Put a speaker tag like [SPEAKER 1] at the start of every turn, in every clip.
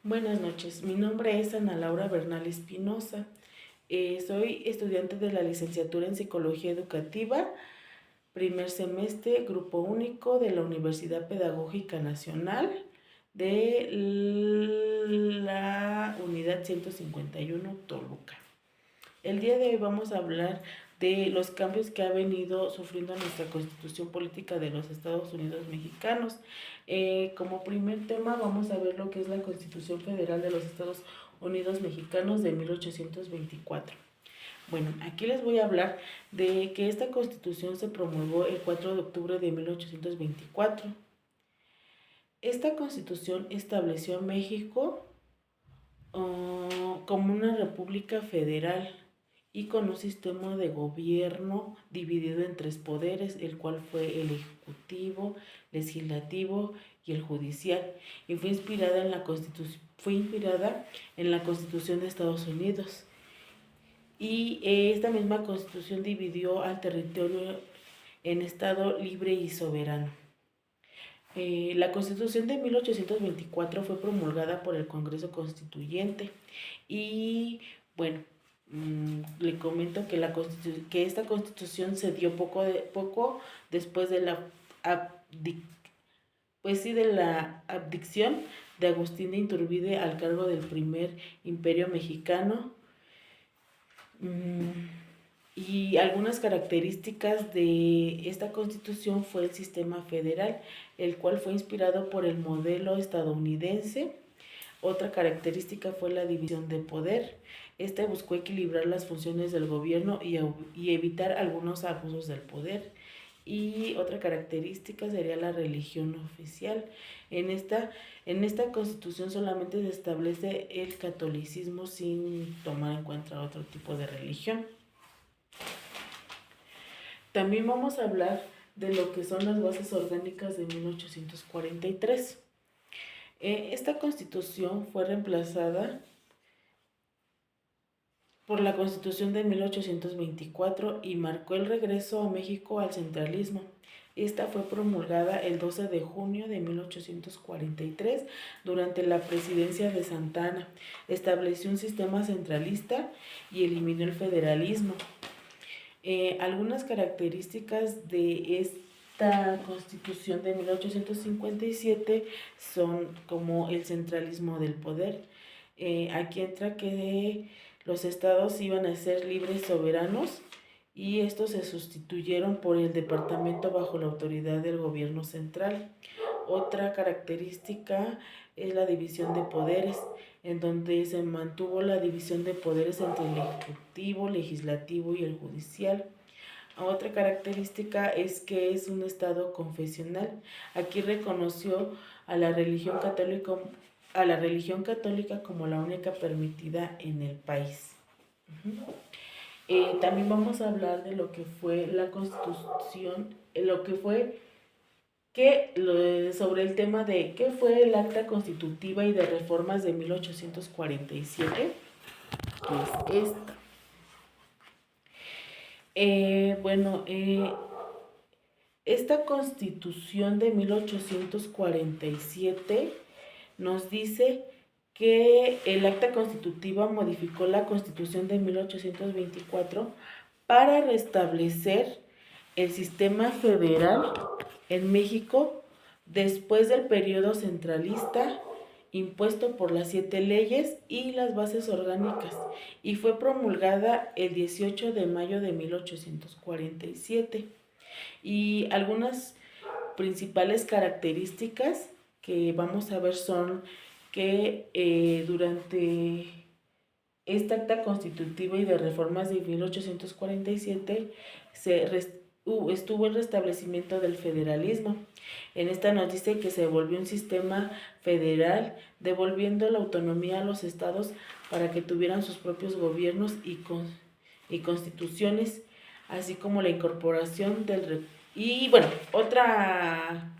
[SPEAKER 1] Buenas noches, mi nombre es Ana Laura Bernal Espinosa. Soy estudiante de la licenciatura en Psicología Educativa, primer semestre, grupo único de la Universidad Pedagógica Nacional de la Unidad 151 Toluca. El día de hoy vamos a hablar de los cambios que ha venido sufriendo nuestra Constitución Política de los Estados Unidos Mexicanos. Como primer tema vamos a ver lo que es la Constitución Federal de los Estados Unidos Mexicanos de 1824. Bueno, aquí les voy a hablar de que esta Constitución se promulgó el 4 de octubre de 1824. Esta Constitución estableció a México como una república federal y con un sistema de gobierno dividido en tres poderes, el cual fue el ejecutivo, legislativo y el judicial, y fue inspirada en la Constitución de Estados Unidos. Y esta misma Constitución dividió al territorio en estado libre y soberano. La Constitución de 1824 fue promulgada por el Congreso Constituyente y bueno, le comento que, que esta Constitución se dio poco después de la abdicción de Agustín de Iturbide al cargo del primer imperio mexicano. Y algunas características de esta Constitución fue el sistema federal, el cual fue inspirado por el modelo estadounidense. Otra característica fue la división de poder. Esta buscó equilibrar las funciones del gobierno y evitar algunos abusos del poder. Y otra característica sería la religión oficial. En esta Constitución solamente se establece el catolicismo sin tomar en cuenta otro tipo de religión. También vamos a hablar de lo que son las bases orgánicas de 1843. Esta Constitución fue reemplazada por la Constitución de 1824 y marcó el regreso a México al centralismo. Esta fue promulgada el 12 de junio de 1843 durante la presidencia de Santa Anna. Estableció un sistema centralista y eliminó el federalismo. Algunas características de esta Constitución de 1857 son como el centralismo del poder. Aquí entra que los estados iban a ser libres soberanos y estos se sustituyeron por el departamento bajo la autoridad del gobierno central. Otra característica es la división de poderes, en donde se mantuvo la división de poderes entre el ejecutivo, legislativo y el judicial. Otra característica es que es un estado confesional. Aquí reconoció a la religión católica como la única permitida en el país. También vamos a hablar de lo que fue la Constitución, sobre el tema de qué fue el Acta Constitutiva y de Reformas de 1847, que es esta. Esta Constitución de 1847 nos dice que el Acta Constitutiva modificó la Constitución de 1824 para restablecer el sistema federal en México después del periodo centralista impuesto por las 7 leyes y las bases orgánicas, y fue promulgada el 18 de mayo de 1847. Y algunas principales características que vamos a ver son que durante esta acta constitutiva y de reformas de 1847 estuvo el restablecimiento del federalismo. En esta nos dice que se volvió un sistema federal, devolviendo la autonomía a los estados para que tuvieran sus propios gobiernos y constituciones, así como la incorporación del... Y bueno, otra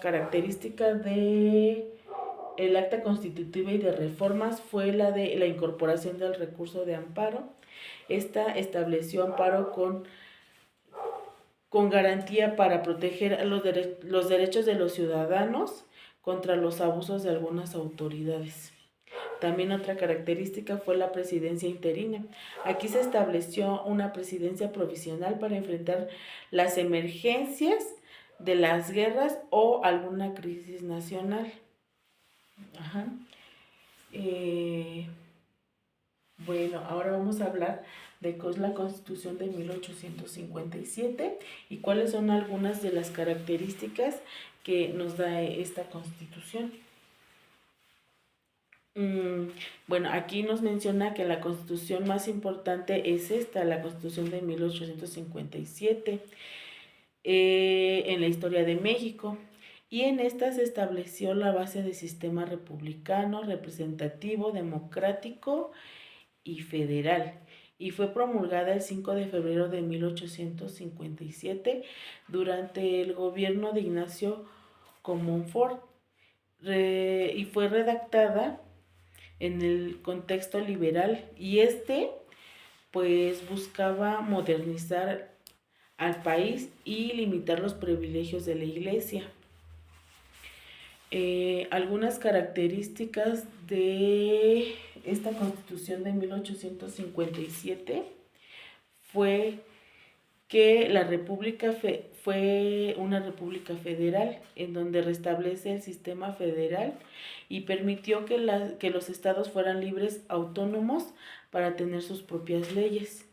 [SPEAKER 1] característica de el acta constitutiva y de reformas fue la de la incorporación del recurso de amparo. Esta estableció amparo con garantía para proteger los derechos de los ciudadanos contra los abusos de algunas autoridades. También otra característica fue la presidencia interina. Aquí se estableció una presidencia provisional para enfrentar las emergencias de las guerras o alguna crisis nacional. Ajá. Bueno, ahora vamos a hablar de qué es la Constitución de 1857 y cuáles son algunas de las características que nos da esta Constitución. Bueno, aquí nos menciona que la Constitución más importante es esta, la Constitución de 1857, en la historia de México. Y en esta se estableció la base del sistema republicano, representativo, democrático y federal, y fue promulgada el 5 de febrero de 1857 durante el gobierno de Ignacio Comonfort, y fue redactada en el contexto liberal, y pues buscaba modernizar al país y limitar los privilegios de la Iglesia. Algunas características de esta Constitución de 1857 fue que la República fue una república federal en donde restablece el sistema federal y permitió que los estados fueran libres, autónomos, para tener sus propias leyes.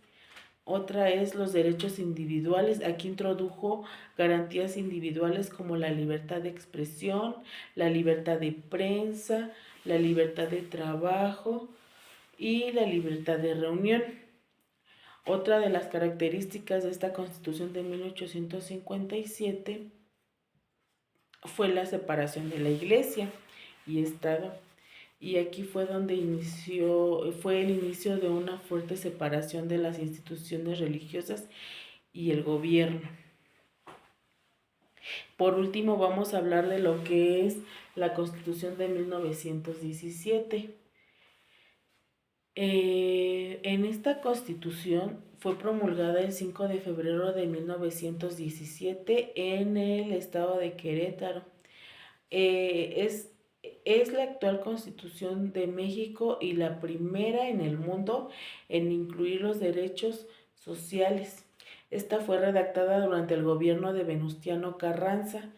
[SPEAKER 1] Otra es los derechos individuales. Aquí introdujo garantías individuales como la libertad de expresión, la libertad de prensa, la libertad de trabajo y la libertad de reunión. Otra de las características de esta Constitución de 1857 fue la separación de la Iglesia y Estado. Y aquí fue donde fue el inicio de una fuerte separación de las instituciones religiosas y el gobierno. Por último, vamos a hablar de lo que es la Constitución de 1917. En esta Constitución fue promulgada el 5 de febrero de 1917 en el estado de Querétaro. Es la actual Constitución de México y la primera en el mundo en incluir los derechos sociales. Esta fue redactada durante el gobierno de Venustiano Carranza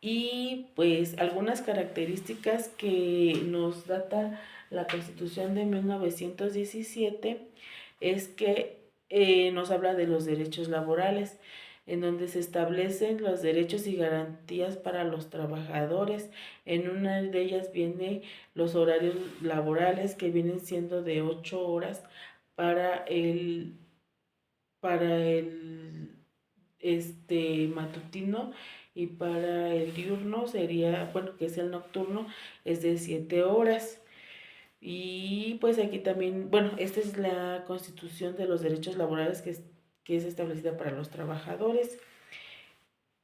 [SPEAKER 1] y pues algunas características que nos data la Constitución de 1917 es que nos habla de los derechos laborales, en donde se establecen los derechos y garantías para los trabajadores. En una de ellas viene los horarios laborales, que vienen siendo de 8 horas para el matutino, y para el diurno sería, bueno, que es el nocturno, es de 7 horas. Y pues aquí también, bueno, esta es la Constitución de los derechos laborales que es establecida para los trabajadores.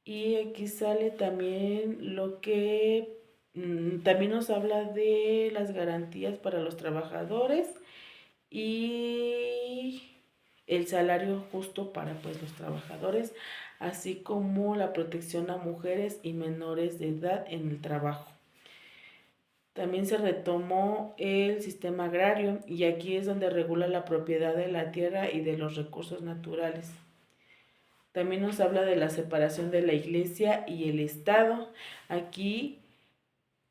[SPEAKER 1] Y aquí sale también lo que también nos habla de las garantías para los trabajadores y el salario justo para pues los trabajadores, así como la protección a mujeres y menores de edad en el trabajo. También se retomó el sistema agrario y aquí es donde regula la propiedad de la tierra y de los recursos naturales. También nos habla de la separación de la Iglesia y el Estado. Aquí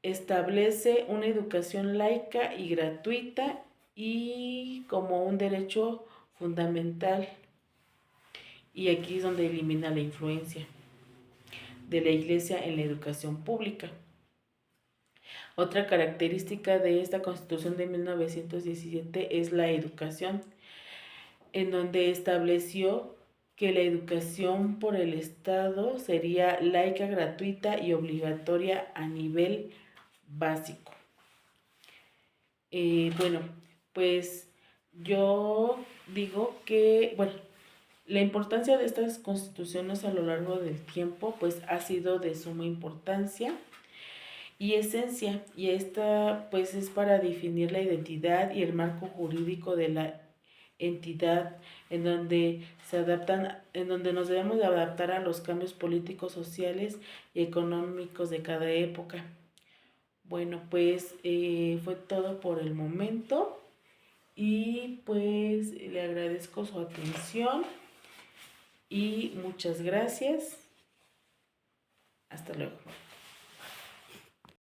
[SPEAKER 1] establece una educación laica y gratuita y como un derecho fundamental. Y aquí es donde elimina la influencia de la Iglesia en la educación pública. Otra característica de esta Constitución de 1917 es la educación, en donde estableció que la educación por el Estado sería laica, gratuita y obligatoria a nivel básico. Bueno, pues yo digo que, bueno, la importancia de estas constituciones a lo largo del tiempo pues ha sido de suma importancia y esencia, y esta pues es para definir la identidad y el marco jurídico de la entidad, en donde nos debemos de adaptar a los cambios políticos, sociales y económicos de cada época. Bueno, pues fue todo por el momento y pues le agradezco su atención y muchas gracias. Hasta luego.